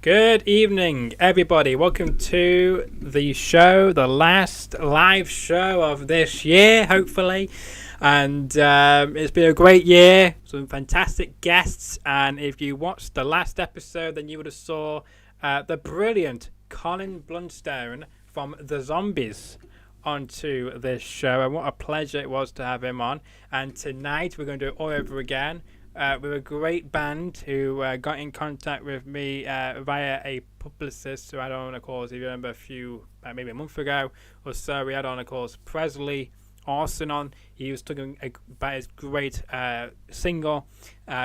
Good evening, everybody. Welcome to the show, the last live show of this year, hopefully. And it's been a great year, some fantastic guests. And if you watched the last episode, then you would have saw the brilliant Colin Blunstone from The Zombies onto this show. And what a pleasure it was to have him on. And tonight we're going to do it all over again. With a great band who got in contact with me via a publicist who had on, of course, if you remember maybe a month ago or so, we had on, of course, Presley Orson on. He was talking about his great single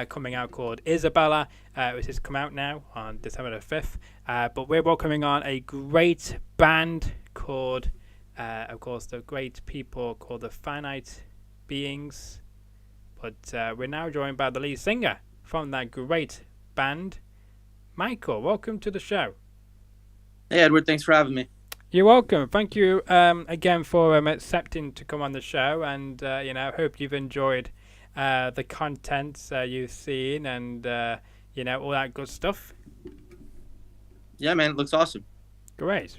coming out called Isabella, which has come out now on December the 5th. But we're welcoming on a great band called, of course, the great people called the Finite Beings. But we're now joined by the lead singer from that great band, Michael. Welcome to the show. Hey, Edward. Thanks for having me. You're welcome. Thank you again for accepting to come on the show. And, hope you've enjoyed the content you've seen and, all that good stuff. Yeah, man. It looks awesome. Great.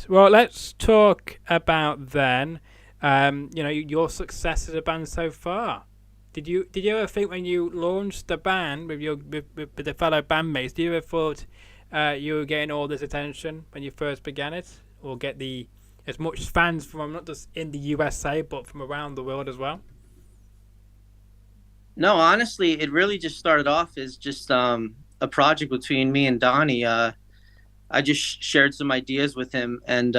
Well, let's talk about then, your success as a band so far. Did you ever think when you launched the band with the fellow bandmates, did you ever thought you were getting all this attention when you first began it, or get as much fans from not just in the USA but from around the world as well? No, honestly, it really just started off as just a project between me and Donnie. I just shared some ideas with him, and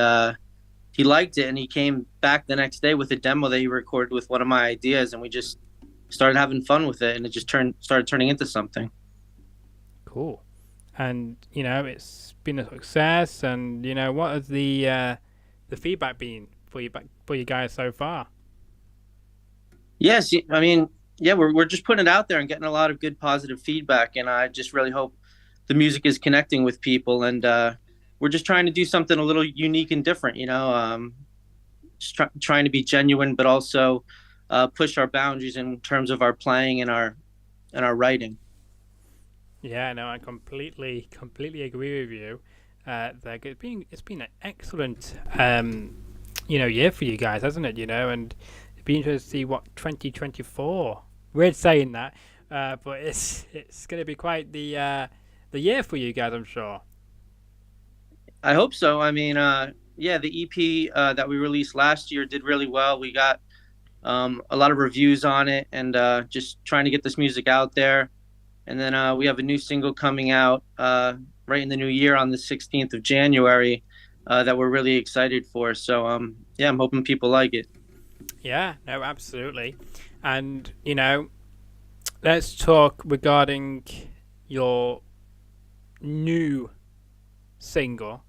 he liked it, and he came back the next day with a demo that he recorded with one of my ideas, and we just started having fun with it, and it just started turning into something. Cool. And it's been a success. And what has the feedback been for you guys so far? Yes, I mean, yeah, we're just putting it out there and getting a lot of good positive feedback, and I just really hope the music is connecting with people. And we're just trying to do something a little unique and different, just trying to be genuine, but also push our boundaries in terms of our playing and our writing. Yeah, no, I completely agree with you. It's been an excellent year for you guys, hasn't it? And it'd be interesting to see what 2024. Weird saying that, but it's going to be quite the year for you guys, I'm sure. I hope so. I mean, the EP that we released last year did really well. We got a lot of reviews on it, and just trying to get this music out there. And then we have a new single coming out right in the new year on the 16th of January that we're really excited for. So, I'm hoping people like it. Yeah, no, absolutely. And, let's talk regarding your new single,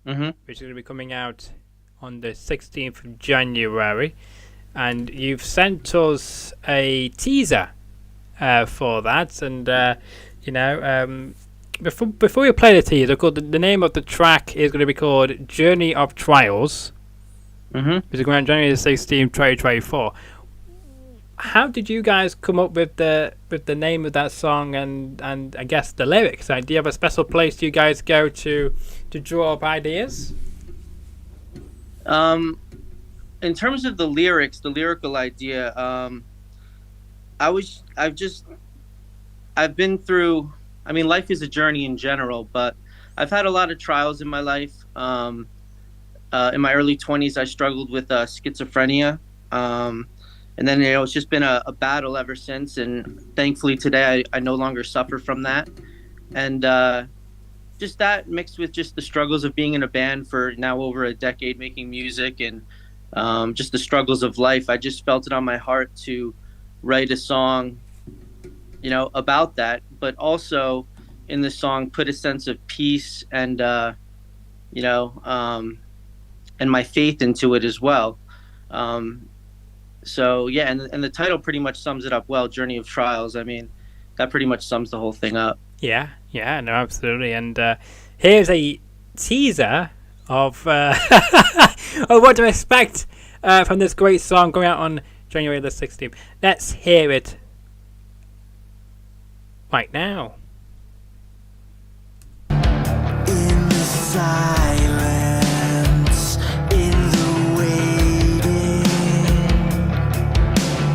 which is going to be coming out on the 16th of January. And you've sent us a teaser for that, and before we play the teaser, the name of the track is going to be called "Journey of Trials." Which is going on January 16, 2024. How did you guys come up with the name of that song and I guess the lyrics? Do you have a special place you guys go to draw up ideas? In terms of the lyrics, the lyrical idea, I've been through, I mean, life is a journey in general, but I've had a lot of trials in my life. In my early 20s, I struggled with schizophrenia. And then, it's just been a battle ever since. And thankfully today, I no longer suffer from that. And just that mixed with just the struggles of being in a band for now over a decade, making music, and just the struggles of life. I just felt it on my heart to write a song, about that, but also in the song put a sense of peace and, and my faith into it as well. So yeah, and the title pretty much sums it up well, Journey of Trials. I mean, that pretty much sums the whole thing up. Yeah, no, absolutely. And here's a teaser of what to expect from this great song going out on January the 16th. Let's hear it right now. silence in the waiting,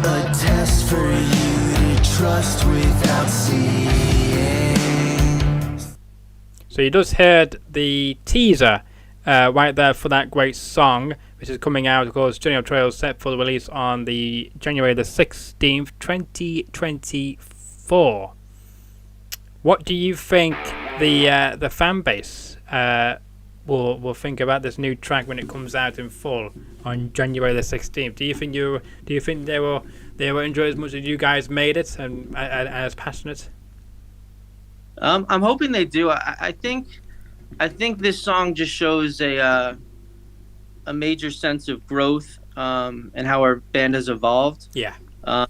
a test for you to trust without seeing. So you just heard the teaser right there for that great song, which is coming out, of course, Journey of Trails, set for the release on the January the 16th, 2024. What do you think the fan base will think about this new track when it comes out in full on January the 16th? Do you think they will enjoy it as much as you guys made it and as passionate? I'm hoping they do. I think this song just shows a major sense of growth and how our band has evolved. Yeah. I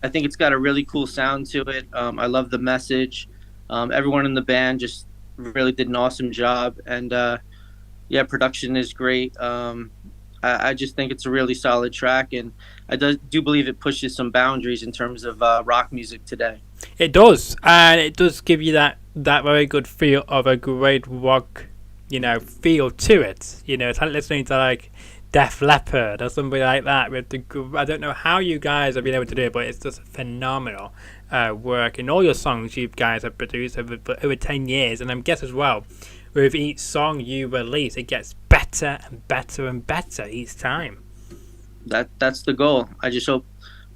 think it's got a really cool sound to it. I love the message. Everyone in the band just really did an awesome job, and production is great. I just think it's a really solid track, and I do believe it pushes some boundaries in terms of rock music today. It does, and it does give you that very good feel of a great rock, feel to it. It's like listening to like Def Leppard or somebody like that. With I don't know how you guys have been able to do it, but it's just phenomenal work in all your songs you guys have produced over 10 years, and I guess as well, with each song you release, it gets better and better and better each time. That's the goal. I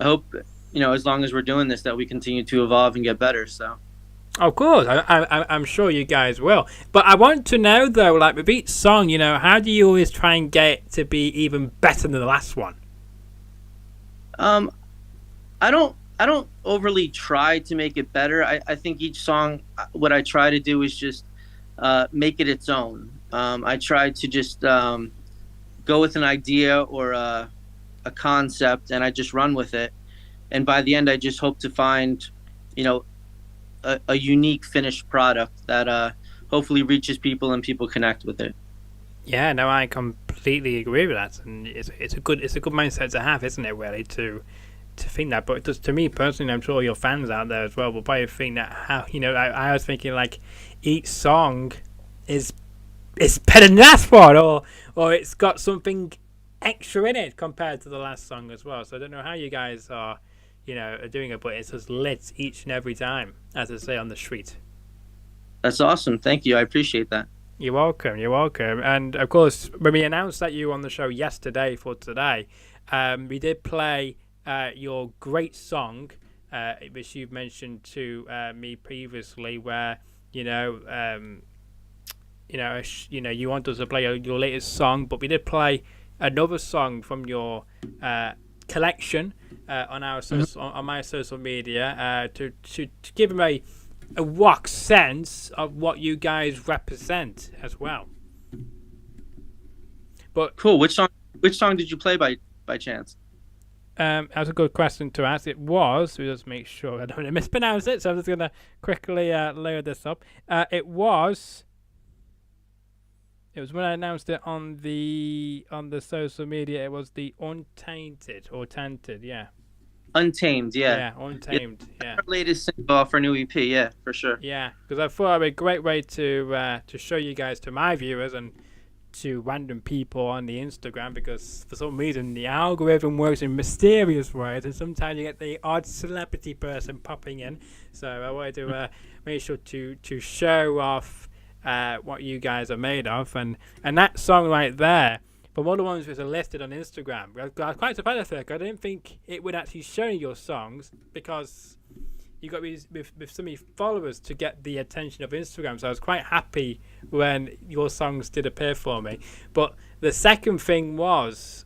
hope as long as we're doing this, that we continue to evolve and get better. So, of course, I'm sure you guys will. But I want to know though, like with each song, how do you always try and get it to be even better than the last one? I don't overly try to make it better. I think each song, what I try to do is just make it its own. I try to just go with an idea or a concept, and I just run with it. And by the end, I just hope to find, a unique finished product that hopefully reaches people and people connect with it. Yeah, no, I completely agree with that, and it's a good mindset to have, isn't it? Really, to think that. But just to me personally, I'm sure your fans out there as well will probably think that I was thinking like each song is better than the last one, or it's got something extra in it compared to the last song as well. So I don't know how you guys are doing it, but it's just lit each and every time, as I say on the street. That's awesome. Thank you. I appreciate that. You're welcome. And of course, when we announced that you were on the show yesterday for today, we did play your great song, which you've mentioned to me previously, where you want us to play your latest song, but we did play another song from your collection on our on my social media to give them a rock sense of what you guys represent as well. But cool. Which song did you play by chance? That's a good question to ask. It was. We just make sure I don't want to mispronounce it, so I'm just gonna quickly load this up. It was when I announced it on the social media. It was the Untainted or Tainted, yeah. Untamed, yeah. Yeah, Untamed, yeah. Our latest single off our new EP, yeah, for sure. Yeah, because I thought it would be a great way to show you guys, to my viewers and to random people on the Instagram, because for some reason the algorithm works in mysterious ways, and sometimes you get the odd celebrity person popping in. So I wanted to make sure to show off what you guys are made of, and that song right there, from all the ones which are listed on Instagram, I was quite surprised at it. I didn't think it would actually show your songs, because you got with so many followers to get the attention of Instagram. So I was quite happy when your songs did appear for me. But the second thing was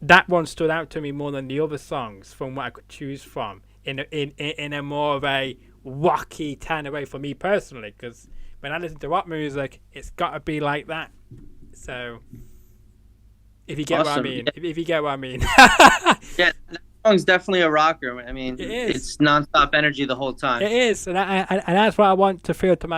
that one stood out to me more than the other songs from what I could choose from in a more of a rocky kind of way for me personally, because when I listen to rock music, it's got to be like that. So if you get awesome. what I mean, if you get what I mean. Yeah, that song's definitely a rocker. I mean, it's nonstop energy the whole time. It is, and that's what I want to feel to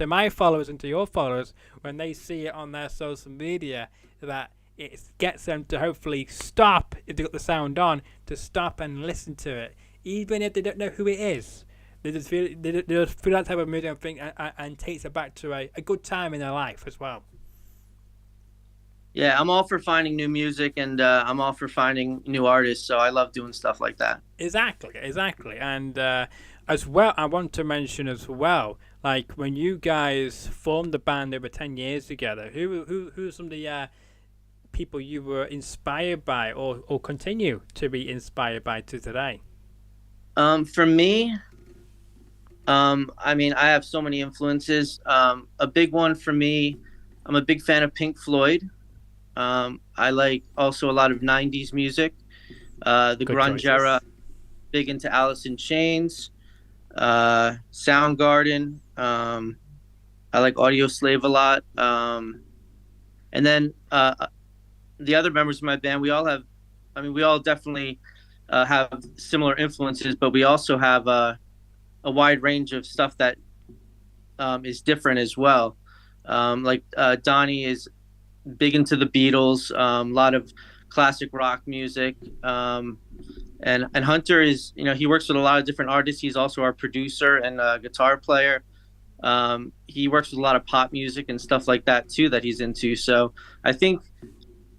my followers and to your followers when they see it on their social media, that it gets them to hopefully stop, if they got the sound on, to stop and listen to it, even if they don't know who it is. They just feel that type of music and takes it back to a good time in their life as well. Yeah, I'm all for finding new music, and I'm all for finding new artists. So I love doing stuff like that. Exactly. And as well, I want to mention as well, like when you guys formed the band over 10 years together, who are some of the people you were inspired by, or continue to be inspired by to today? For me, I mean, I have so many influences. A big one for me, I'm a big fan of Pink Floyd. I like also a lot of '90s music, the Good grunge era. choices. Big into Alice in Chains, Soundgarden. I like Audio Slave a lot. And then the other members of my band, we all have, I mean, we all definitely have similar influences, but we also have a wide range of stuff that is different as well. Like Donnie is big into the Beatles, a lot of classic rock music. And Hunter is, you know, he works with a lot of different artists. He's also our producer and guitar player. He works with a lot of pop music and stuff like that too that he's into. So I think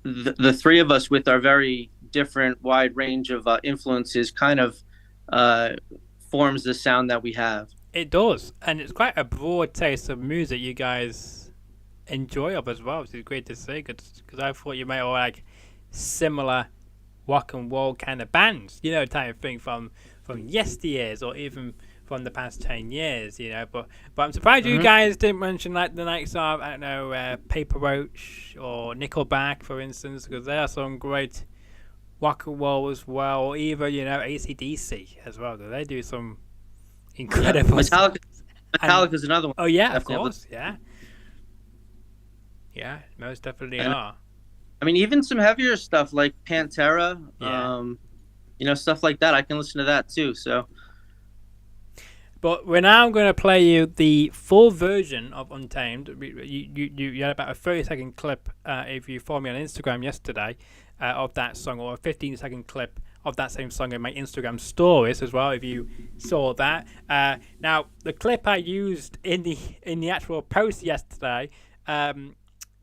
the three of us, with our very different, wide range of influences, kind of uh, forms the sound that we have. It does, and it's quite a broad taste of music you guys enjoy of as well, which is great to see. Because I thought you might all like similar rock and roll kind of bands, type of thing from yesteryears or even from the past 10 years, But I'm surprised you Hmm. guys didn't mention like the likes of I don't know Paper Roach or Nickelback, for instance, because they are some great rock and roll as well, or even AC/DC as well, because they do some Yeah, incredible stuff. And Metallica is another one. oh yeah, of Definitely have course, yeah, most definitely and are. I mean, even some heavier stuff like Pantera, Yeah. stuff like that. I can listen to that too. So But we're now going to play you the full version of Untamed. You had about a 30-second clip if you follow me on Instagram yesterday of that song, or a 15-second clip of that same song in my Instagram stories as well, if you saw that. Now, the clip I used in the actual post yesterday,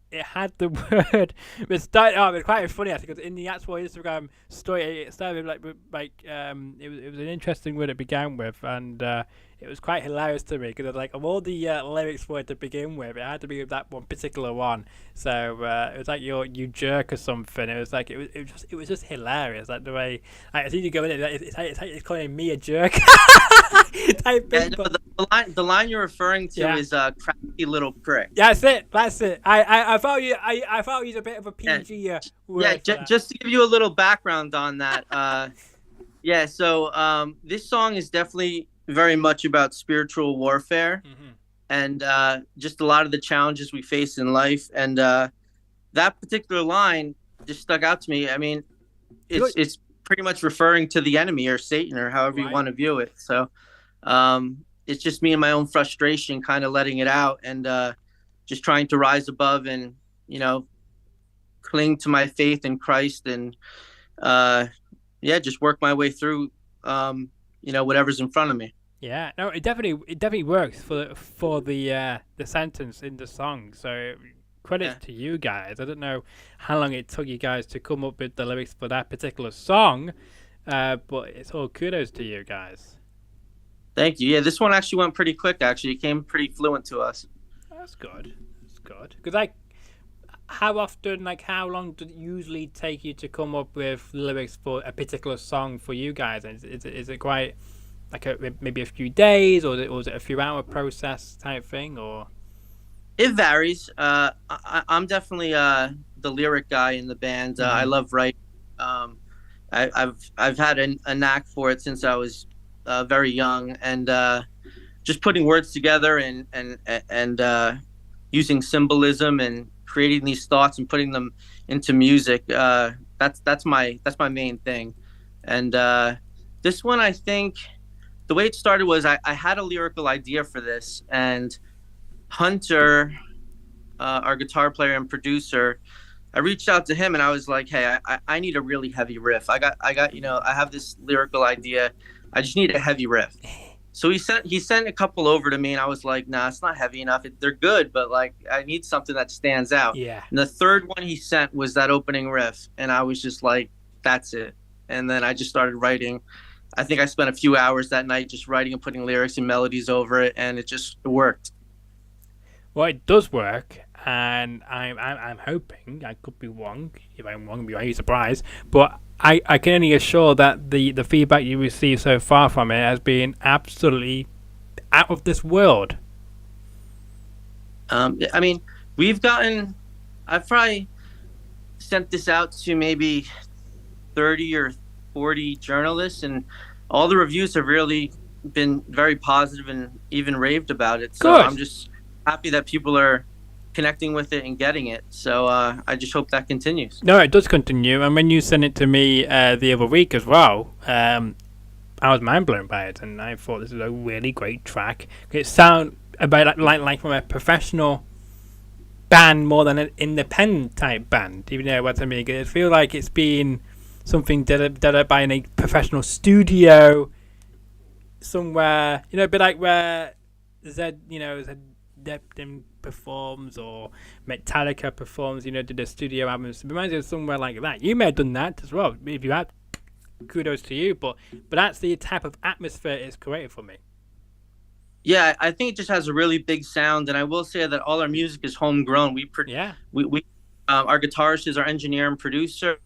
it had the word. It started off. It's quite funny actually, because in the actual Instagram story, it started it was an interesting word it began with, and it was quite hilarious to me because like of all the lyrics for it to begin with, it had to be that one particular one. So it was like you jerk or something. It was like it was just hilarious, like the way I see you go in it. It's calling me a jerk type yeah, thing, no, but. the line you're referring to Yeah. is "crafty little prick." Yeah, that's it. That's it. I thought I thought you used a bit of a Yeah, PG yeah. word for that. Just to give you a little background on that, yeah. So this song is definitely very much about spiritual warfare Hmm. and just a lot of the challenges we face in life. And that particular line just stuck out to me. I mean, Good. it's pretty much referring to the enemy or Satan or however you Right. want to view it. So it's just me and my own frustration kind of letting it out and just trying to rise above and, you know, cling to my faith in Christ and, uh, yeah, just work my way through, whatever's in front of me. Yeah. No, it definitely works for the sentence in the song. So credits Yeah. to you guys. I don't know how long it took you guys to come up with the lyrics for that particular song, but it's all kudos to you guys. Thank you. Yeah, this one actually went pretty quick. Actually, it came pretty fluent to us. That's good. That's good. Because how often, like, how long does it usually take you to come up with lyrics for a particular song for you guys? Is it quite like maybe a few days, or is it a few hour process type thing, or? It varies. I'm definitely the lyric guy in the band. I Mhm. love writing. I've had a knack for it since I was very young, and just putting words together and using symbolism and creating these thoughts and putting them into music. That's my main thing. And this one, I think, the way it started was I had a lyrical idea for this, and Hunter, our guitar player and producer, I reached out to him and I was like, "Hey, I need a really heavy riff. I got, I have this lyrical idea. I just need a heavy riff." So he sent a couple over to me, and I was like, nah, it's not heavy enough. They're good, but like I need something that stands out. Yeah. And the third one he sent was that opening riff, and I was just like, that's it. And then I just started writing. I think I spent a few hours that night just writing and putting lyrics and melodies over it, and it just worked. Well, it does work, and I'm hoping, I could be wrong. If I'm wrong, I'll be surprised. But I can only assure that the feedback you received so far from it has been absolutely out of this world. I mean, I've probably sent this out to maybe 30 or 40 journalists, and all the reviews have really been very positive and even raved about it. So Good. I'm just happy that people are connecting with it and getting it. So I just hope that continues. No, it does continue. And when you sent it to me the other week as well, I was mind blown by it, and I thought this is a really great track. It sounds about like from a professional band more than an independent type band, even though what I mean, it feels like it's been something done by a professional studio somewhere, a bit like where Zed Zeppelin performs or Metallica performs, did a studio albums. It reminds me of somewhere like that. You may have done that as well. If you had, kudos to you, but that's the type of atmosphere it's created for me. Yeah, I think it just has a really big sound, and I will say that all our music is homegrown. We our guitarist is our engineer and producer.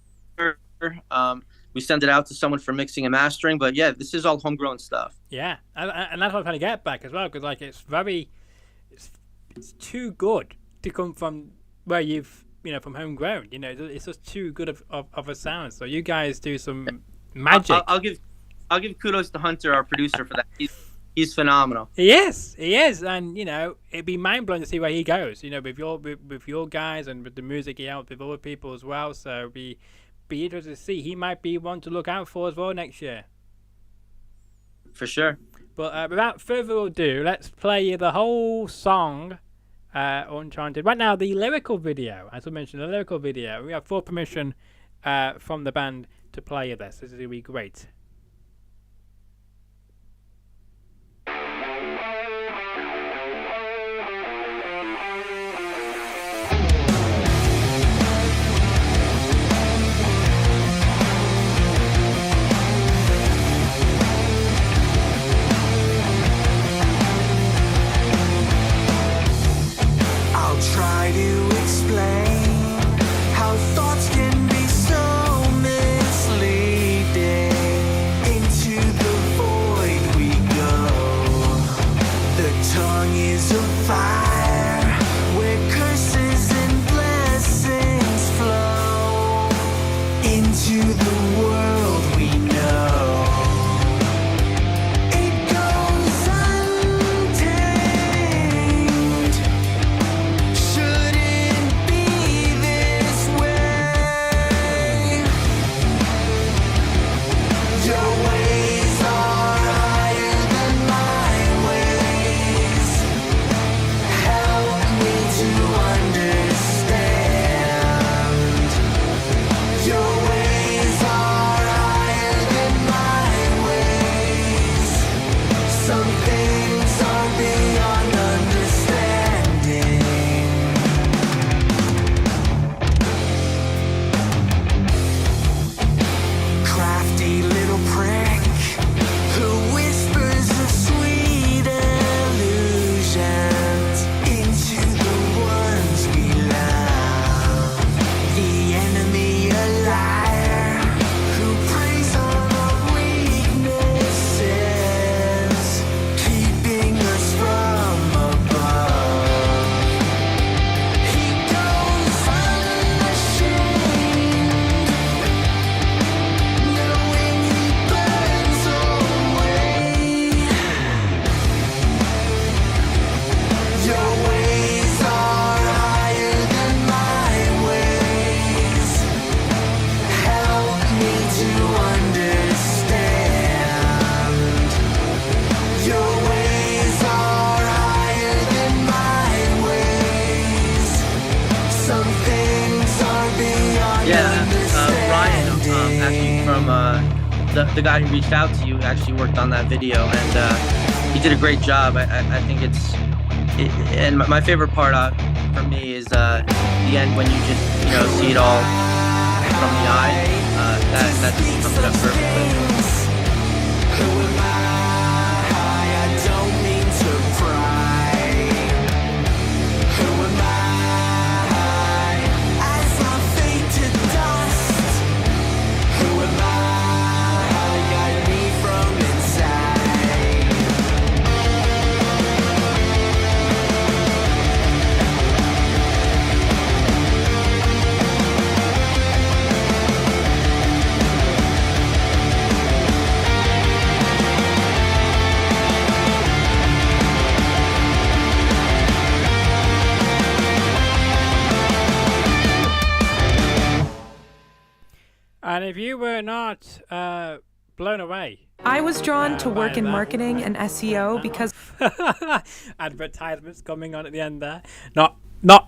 We send it out to someone for mixing and mastering, but yeah, this is all homegrown stuff. Yeah, and that's what I'm trying to get back as well, because like it's too good to come from where you've from homegrown. It's just too good of a sound. So you guys do some magic. I'll give kudos to Hunter, our producer, for that. He's phenomenal. He is, and it'd be mind blowing to see where he goes. With your guys and with the music he helped with other people as well. So be interested to see. He might be one to look out for as well next year. For sure. But without further ado, let's play the whole song, Uncharted. Right now, the lyrical video, as I mentioned, the lyrical video. We have full permission from the band to play this. This is going to be great. Try to explain how thoughts can be so misleading. Into the void we go. The tongue is a fire where curses and blessings flow. Into the world we know. the guy who reached out to you actually worked on that video, and he did a great job. I think and my favorite part for me is the end when you just see it all from the eye. That just sums it up perfectly. And if you were not blown away, I was drawn to work in marketing and SEO because advertisements coming on at the end there, not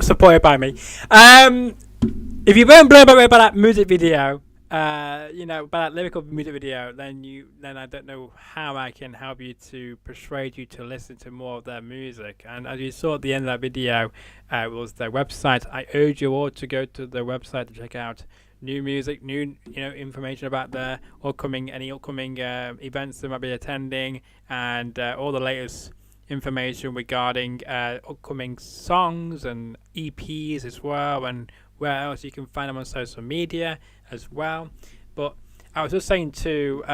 supported by me. If you weren't blown away by that music video, by that lyrical music video, then I don't know how I can help you to persuade you to listen to more of their music. And as you saw at the end of that video, was their website. I urge you all to go to their website to check out new music, new information about their upcoming events they might be attending, and all the latest information regarding upcoming songs and EPs as well, and where else you can find them on social media as well. But I was just saying to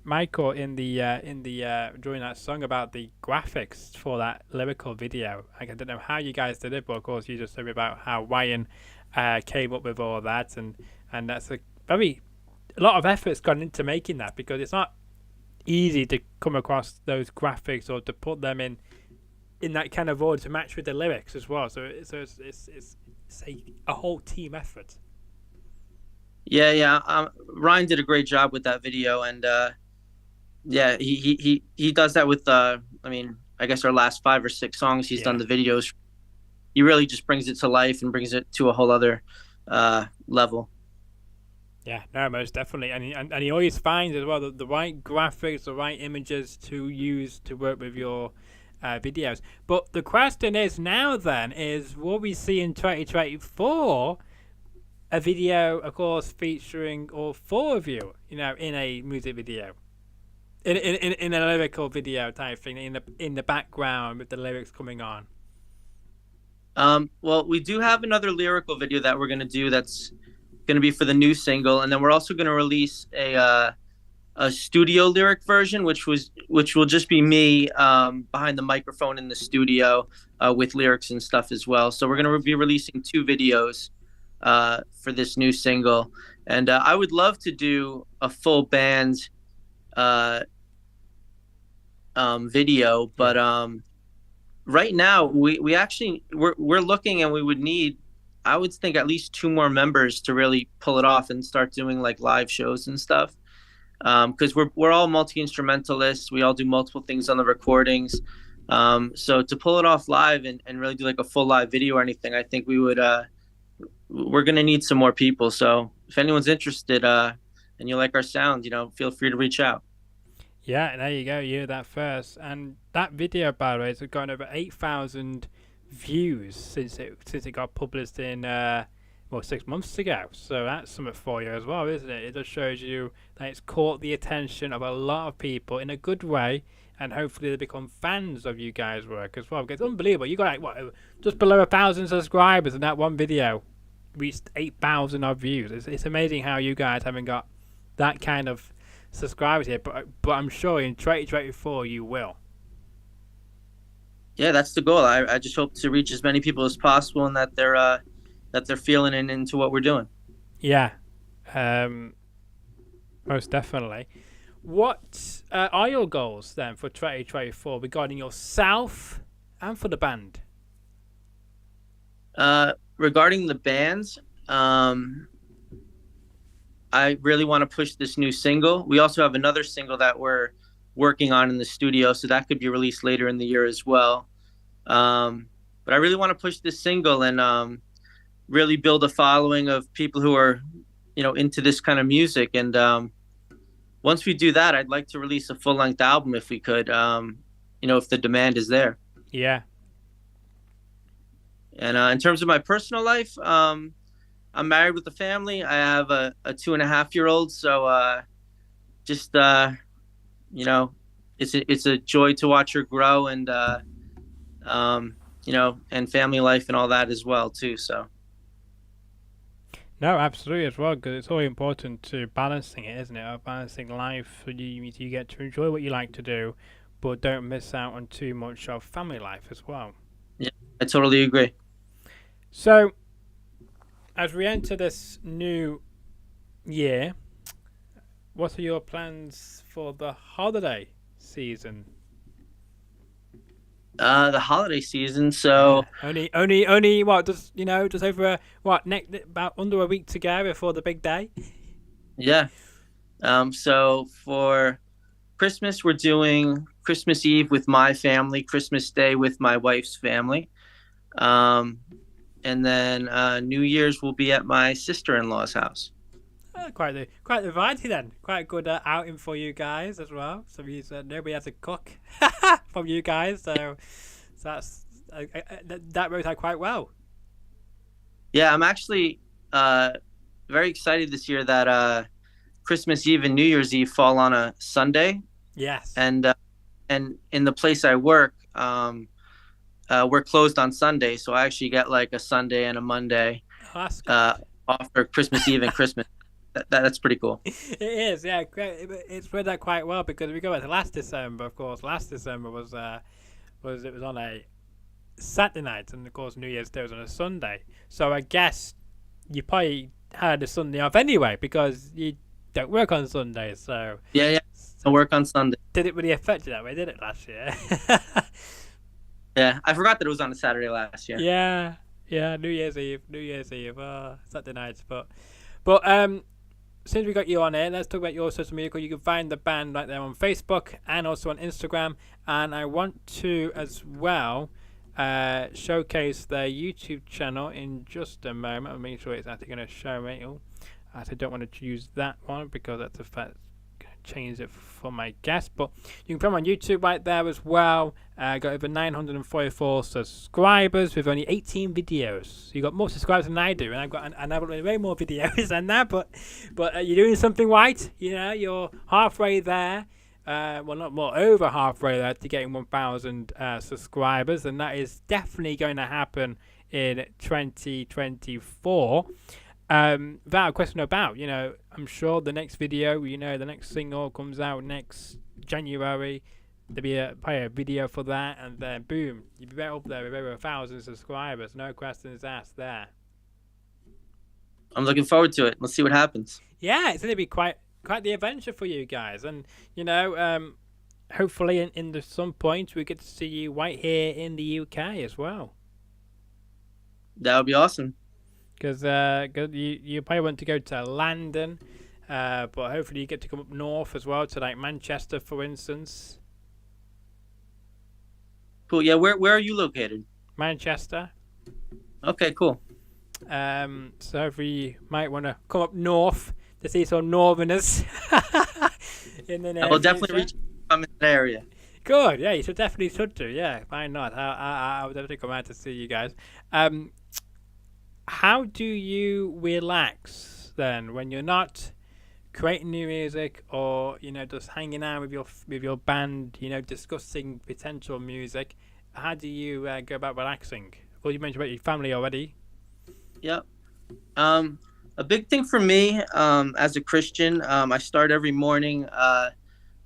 Michael in the during that song about the graphics for that lyrical video. I don't know how you guys did it, but of course you just told me about how Ryan came up with all that, and that's a lot of effort's gone into making that, because it's not easy to come across those graphics or to put them in that kind of order to match with the lyrics as well. So it's a whole team effort. Yeah. Ryan did a great job with that video, and he does that with I guess our last 5 or 6 songs he's done the videos. He really just brings it to life and brings it to a whole other level. Yeah, no, most definitely, and he always finds as well the right graphics, the right images to use to work with your videos. But the question is now then is, will we see in 2024 a video, of course, featuring all 4 of you, in a music video, in a lyrical video type thing, in the background with the lyrics coming on? Well, we do have another lyrical video that we're going to do that's going to be for the new single, and then we're also going to release a studio lyric version, which will just be me behind the microphone in the studio with lyrics and stuff as well. So we're going to be releasing 2 videos for this new single, and I would love to do a full band video, but right now we're looking, and we would need, I would think, at least 2 more members to really pull it off and start doing like live shows and stuff. Because we're all multi-instrumentalists. We all do multiple things on the recordings. So to pull it off live and really do like a full live video or anything, I think we're going to need some more people. So if anyone's interested and you like our sound, feel free to reach out. Yeah, there you go. You heard that first. And that video, by the way, has gone over 8,000 views since it got published in 6 months ago. So that's something for you as well, isn't it? It just shows you that it's caught the attention of a lot of people in a good way, and hopefully they become fans of you guys' work as well. Because it's unbelievable. You got just below 1,000 subscribers, and that one video reached 8,000 odd views. It's amazing how you guys haven't got that kind of subscribers here, but I'm sure in 2024 you will. Yeah, that's the goal. I just hope to reach as many people as possible, and that they're feeling into what we're doing. Yeah, most definitely. What are your goals then for 2024 regarding yourself and for the band? Regarding the bands, I really want to push this new single. We also have another single that we're working on in the studio, so that could be released later in the year as well. But I really want to push this single and really build a following of people who are, into this kind of music. And once we do that, I'd like to release a full length album if we could. If the demand is there. Yeah. And in terms of my personal life, I'm married with a family. I have a 2.5-year-old. So just it's a joy to watch her grow, and and family life and all that as well too. So. No, absolutely as well, because it's all important to balancing it, isn't it? Balancing life, so you get to enjoy what you like to do, but don't miss out on too much of family life as well. Yeah, I totally agree. So, as we enter this new year, what are your plans for the holiday season? The holiday season. So only what? Just over about under a week to go before the big day. Yeah. So for Christmas, we're doing Christmas Eve with my family, Christmas Day with my wife's family, and then New Year's will be at my sister-in-law's house. Quite the variety then. Quite a good outing for you guys as well. So you said nobody has to cook from you guys, so that's that worked out quite well. Yeah, I'm actually very excited this year that Christmas Eve and New Year's Eve fall on a Sunday. Yes. And in the place I work, we're closed on Sunday, so I actually get like a Sunday and a Monday off for Christmas Eve and Christmas. That's pretty cool. It is, yeah. It's spread out quite well, because we go back to last December. Of course, last December was on a Saturday night, and of course New Year's Day was on a Sunday. So I guess you probably had a Sunday off anyway, because you don't work on Sundays. So yeah, I work on Sunday. Did it really affect you that way? Did it last year? Yeah, I forgot that it was on a Saturday last year. Yeah. New Year's Eve, Saturday nights, but since we got you on here, let's talk about your social media. You can find the band right there on Facebook and also on Instagram. And I want to as well showcase their YouTube channel in just a moment. I'll make sure it's actually going to show me. I don't want to use that one because that's the fact. Change it for my guest, but you can put them on YouTube right there as well. Got over 944 subscribers with only 18 videos. So you got more subscribers than I do, and I've got way more videos than that. But you're doing something right. You're halfway there. Over halfway there to getting 1,000 subscribers, and that is definitely going to happen in 2024. Without a question about, I'm sure the next video, the next single comes out next January. There'll be probably a video for that, and then boom, you'll be right up there with over 1,000 subscribers. No questions asked there. I'm looking forward to it. Let's see what happens. Yeah, it's going to be quite the adventure for you guys, and hopefully in some point we get to see you right here in the UK as well. That would be awesome. Because you probably want to go to London, but hopefully you get to come up north as well to like Manchester, for instance. Cool. Yeah. Where are you located? Manchester. Okay. Cool. So hopefully you might want to come up north to see some northerners. In the near I will definitely future. I'm in that area. Good. Yeah, you should do. Yeah, why not? I would definitely come out to see you guys. How do you relax then when you're not creating new music, or just hanging out with your band, discussing potential music? How do you go about relaxing? Well, you mentioned about your family already. Yep. A big thing for me as a Christian, I start every morning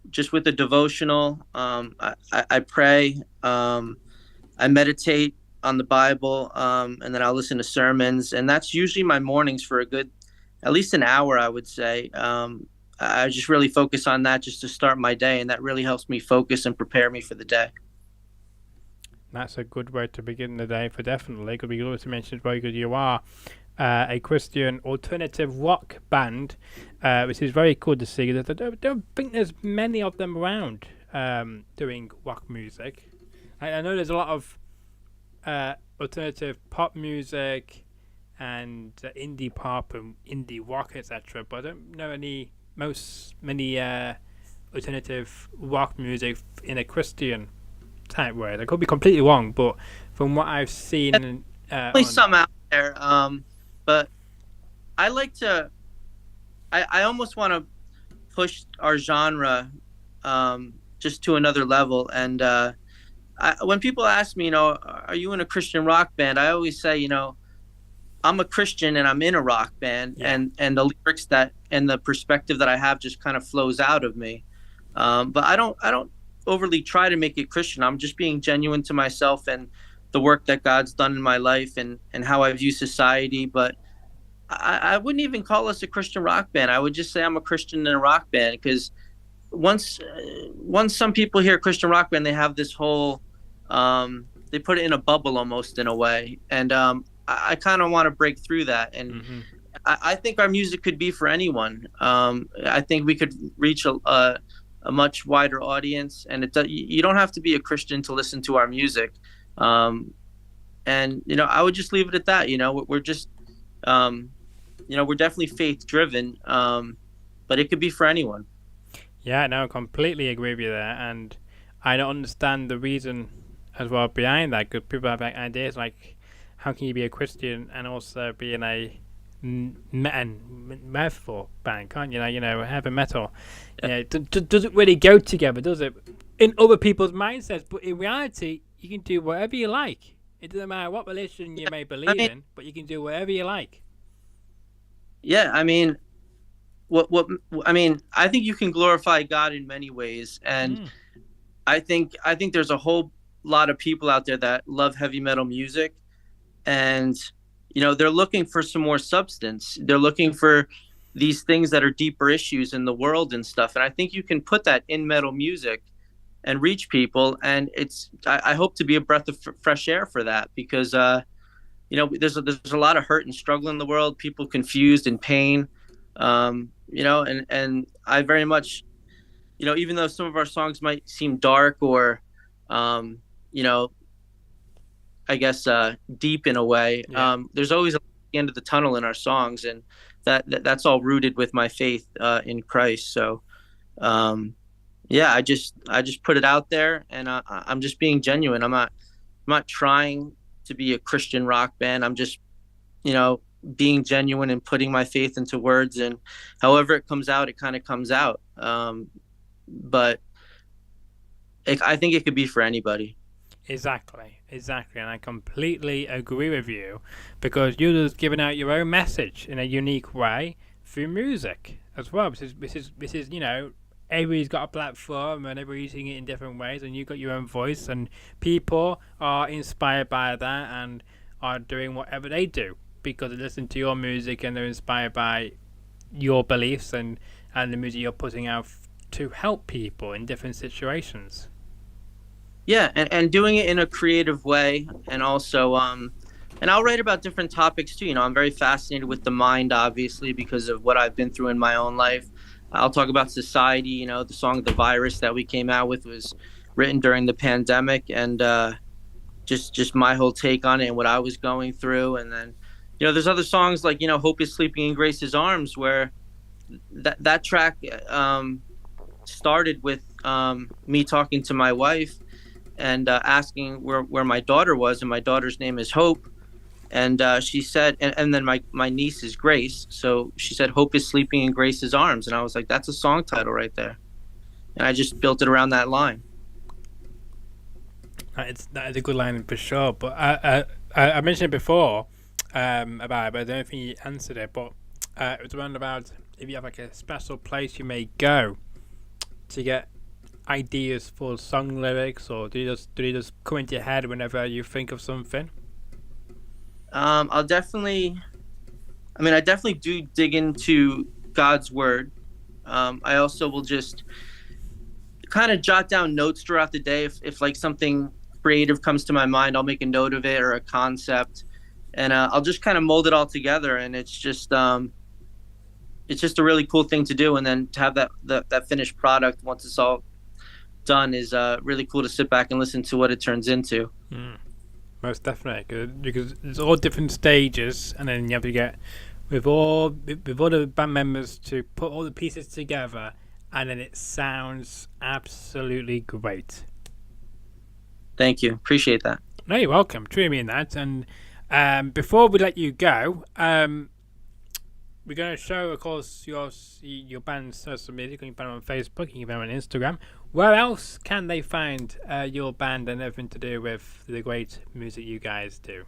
just with a devotional. I pray. I meditate on the Bible, and then I'll listen to sermons, and that's usually my mornings for at least an hour, I would say. I just really focus on that just to start my day, and that really helps me focus and prepare me for the day. That's a good way to begin the day, for definitely. Could be good to mention very good. You are a Christian alternative rock band, which is very cool to see. I don't think there's many of them around doing rock music. I know there's a lot of alternative pop music and indie pop and indie rock, etc. But I don't know many alternative rock music in a Christian type way. I could be completely wrong, but from what I've seen, Definitely some out there. But I like to. I almost want to push our genre just to another level. And when people ask me, are you in a Christian rock band? I always say, I'm a Christian and I'm in a rock band, and the lyrics and the perspective that I have just kind of flows out of me. But I don't overly try to make it Christian. I'm just being genuine to myself and the work that God's done in my life and how I view society. But I wouldn't even call us a Christian rock band. I would just say I'm a Christian in a rock band, because once some people hear Christian rock band, they have this whole they put it in a bubble almost, in a way. And I kind of want to break through that. And I think our music could be for anyone. I think we could reach a much wider audience, and you don't have to be a Christian to listen to our music. And I would just leave it at that. We're just we're definitely faith driven, but it could be for anyone. Yeah, no, completely agree with you there, and I don't understand the reason as well behind that, because people have ideas like, how can you be a Christian and also be in a metal band? Can't you? Heavy metal. Doesn't really go together, does it? In other people's mindsets, but in reality, you can do whatever you like. It doesn't matter what religion you may believe in, but you can do whatever you like. Yeah, I mean, I think you can glorify God in many ways, and I think there's a whole lot of people out there that love heavy metal music, and they're looking for some more substance. They're looking for these things that are deeper issues in the world and stuff, and I think you can put that in metal music and reach people. And I hope to be a breath of fresh air for that, because there's a lot of hurt and struggle in the world, people confused and pain, and I very much, even though some of our songs might seem dark or I guess deep in a way, there's always a the end of the tunnel in our songs, and that's all rooted with my faith in Christ. So I just put it out there, and I'm just being genuine. I'm not trying to be a Christian rock band. I'm just being genuine and putting my faith into words, and however it comes out, it kind of comes out. But I think it could be for anybody. Exactly, and I completely agree with you, because you're just giving out your own message in a unique way through music as well. This is everybody's got a platform and everybody's using it in different ways, and you've got your own voice, and people are inspired by that and are doing whatever they do because they listen to your music and they're inspired by your beliefs and the music you're putting out to help people in different situations. Yeah, and doing it in a creative way, and also and I'll write about different topics too. I'm very fascinated with the mind, obviously, because of what I've been through in my own life. I'll talk about society. The song "The Virus" that we came out with was written during the pandemic, and just my whole take on it and what I was going through. And then there's other songs like "Hope Is Sleeping in Grace's Arms," where that track started with me talking to my wife and asking where my daughter was, and my daughter's name is Hope, and she said, and then my niece is Grace, so she said, "Hope is sleeping in Grace's arms," and I was like, that's a song title right there, and I just built it around that line. That is a good line for sure. But I mentioned it before about it, but I don't think you answered it. But it was around about if you have like a special place you may go to get ideas for song lyrics, or do they just come into your head whenever you think of something? I definitely do dig into God's word. I also will just kind of jot down notes throughout the day. If like something creative comes to my mind, I'll make a note of it or a concept, and I'll just kind of mold it all together. And it's just a really cool thing to do. And then to have that finished product once it's all done is really cool to sit back and listen to what it turns into. Most definitely, because it's all different stages, and then you have to get with all the band members to put all the pieces together, and then it sounds absolutely great. Thank you. Appreciate that. No, you're welcome. Truly mean that. And before we let you go, we're going to show, of course, your band's social media. You can find them on Facebook, you can find them on Instagram. Where else can they find your band and everything to do with the great music you guys do?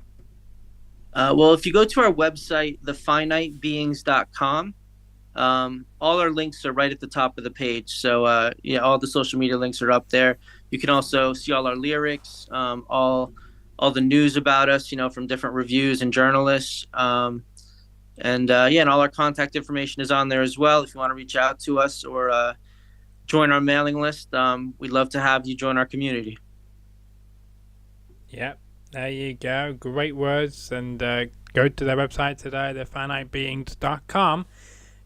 Well, if you go to our website, thefinitebeings.com, all our links are right at the top of the page. So, all the social media links are up there. You can also see all our lyrics, all the news about us, from different reviews and journalists. And all our contact information is on there as well. If you want to reach out to us or join our mailing list, we'd love to have you join our community. Yep, there you go. Great words. And go to their website today, thefinitebeings.com,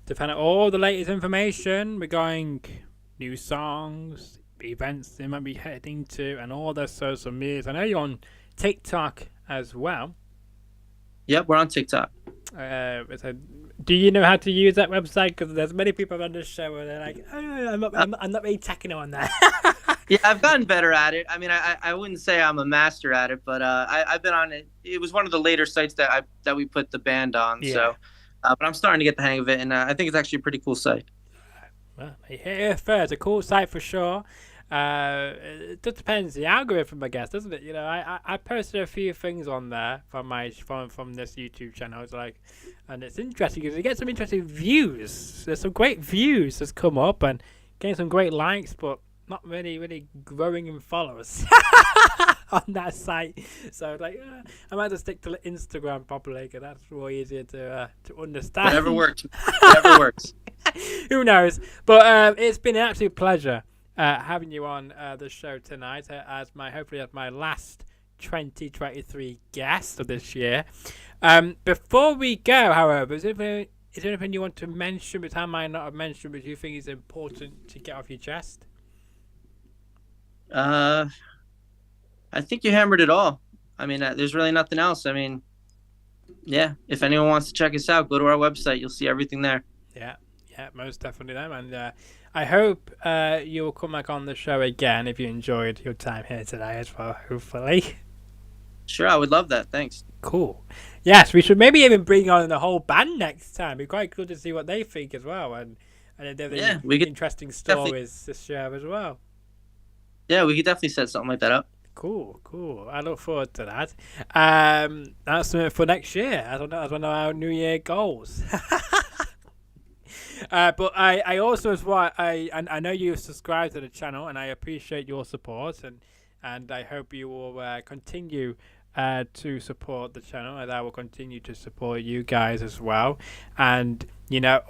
to find out all the latest information regarding new songs, events they might be heading to, and all their social medias. I know you're on TikTok as well. Yep, we're on TikTok. So do you know how to use that website? Because there's many people on this show where they're like, oh, I'm not really techno on that. Yeah, I've gotten better at it. I mean, I wouldn't say I'm a master at it, but I've been on it. It was one of the later sites that we put the band on. Yeah. So, but I'm starting to get the hang of it, and I think it's actually a pretty cool site. Well, here first, a cool site for sure. It just depends the algorithm, I guess, doesn't it? I posted a few things on there from this YouTube channel. It's like, and it's interesting because you get some interesting views. There's some great views that's come up and getting some great likes, but not really growing in followers on that site. So it's like, I might just stick to Instagram probably because that's more easier to understand. Whatever works. Whatever works. Who knows? But it's been an absolute pleasure having you on the show tonight hopefully as my last 2023 guest of this year. Before we go, however, is there anything you want to mention which I might not have mentioned but you think is important to get off your chest? I think you hammered it all. I mean, there's really nothing else. I mean, yeah, if anyone wants to check us out, go to our website. You'll see everything there. Yeah, most definitely. And I hope you will come back on the show again if you enjoyed your time here today as well, hopefully. Sure, I would love that. Thanks. Cool. Yes, we should maybe even bring on the whole band next time. It'd be quite good to see what they think as well. And if there's any interesting stories to share as well. Yeah, we could definitely set something like that up. Cool. I look forward to that. That's something for next year. I don't know. That's one of our New Year goals. But I also as well. I know you subscribe to the channel, and I appreciate your support, and I hope you will continue to support the channel, and I will continue to support you guys as well. And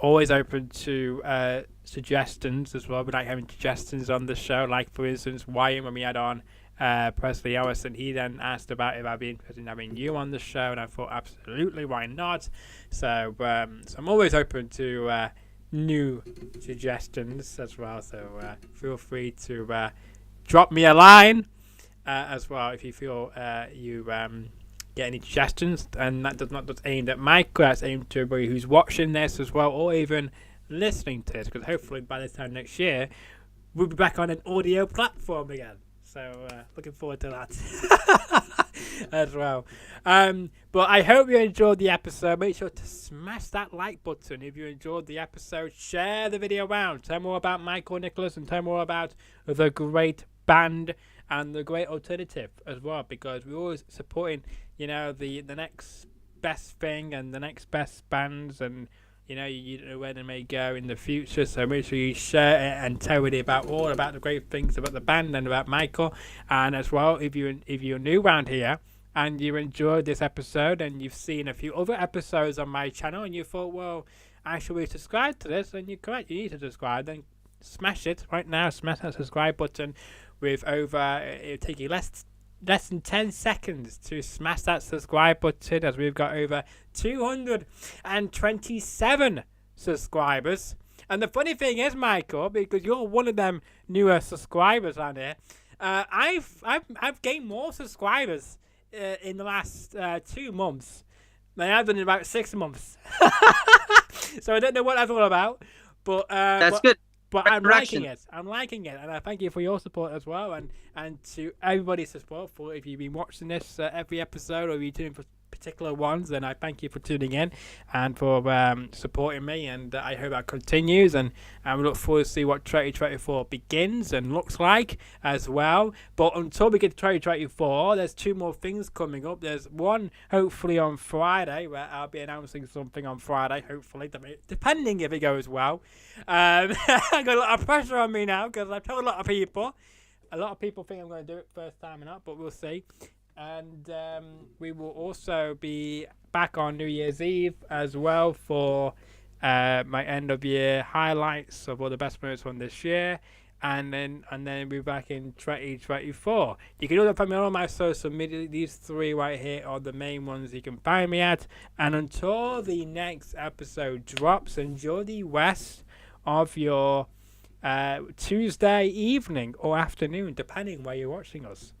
always open to suggestions as well. We like having suggestions on the show, like for instance Wyatt, when we had on Presley Ellison, he then asked about if I'd be interested in having you on the show, and I thought absolutely, why not? So I'm always open to new suggestions as well, so feel free to drop me a line as well if you feel you get any suggestions, and that does not just aimed at Michael, that's aimed to everybody who's watching this as well, or even listening to this, because hopefully by this time next year we'll be back on an audio platform again, so looking forward to that as well. But I hope you enjoyed the episode. Make sure to smash that like button if you enjoyed the episode. Share the video around, tell more about Michael Nicholas, and tell more about the great band and the great alternative as well, because we're always supporting the next best thing and the next best bands, and you don't know where they may go in the future, so make sure you share it and tell it all about the great things about the band and about Michael. And as well, if you're new around here and you enjoyed this episode and you've seen a few other episodes on my channel and you thought, well, I should be subscribed to this, and you're correct, you need to subscribe, then smash it right now. Smash that subscribe button. With it'll take you less than 10 seconds to smash that subscribe button, as we've got over 227 subscribers. And the funny thing is, Michael, because you're one of them newer subscribers on here, I've gained more subscribers in the last 2 months I have done in about 6 months. So I don't know what that's all about, but That's good. But Right I'm direction. liking it. I'm liking it, and I thank you for your support as well, and to everybody's support for if you've been watching this every episode or if you're doing for particular ones, then I thank you for tuning in and for supporting me, and I hope that continues, and we look forward to see what 2024 begins and looks like as well. But until we get to 2024, there's 2 more things coming up. There's one hopefully on Friday, where I'll be announcing something on Friday, hopefully, depending if it goes well. I got a lot of pressure on me now because I've told a lot of people. A lot of people think I'm going to do it first time or not, but we'll see. And we will also be back on New Year's Eve as well for my end of year highlights of all the best moments from this year, and then we'll be back in 2024. You can also find me on all my social media. These 3 right here are the main ones you can find me at. And until the next episode drops, enjoy the rest of your Tuesday evening or afternoon, depending where you're watching us.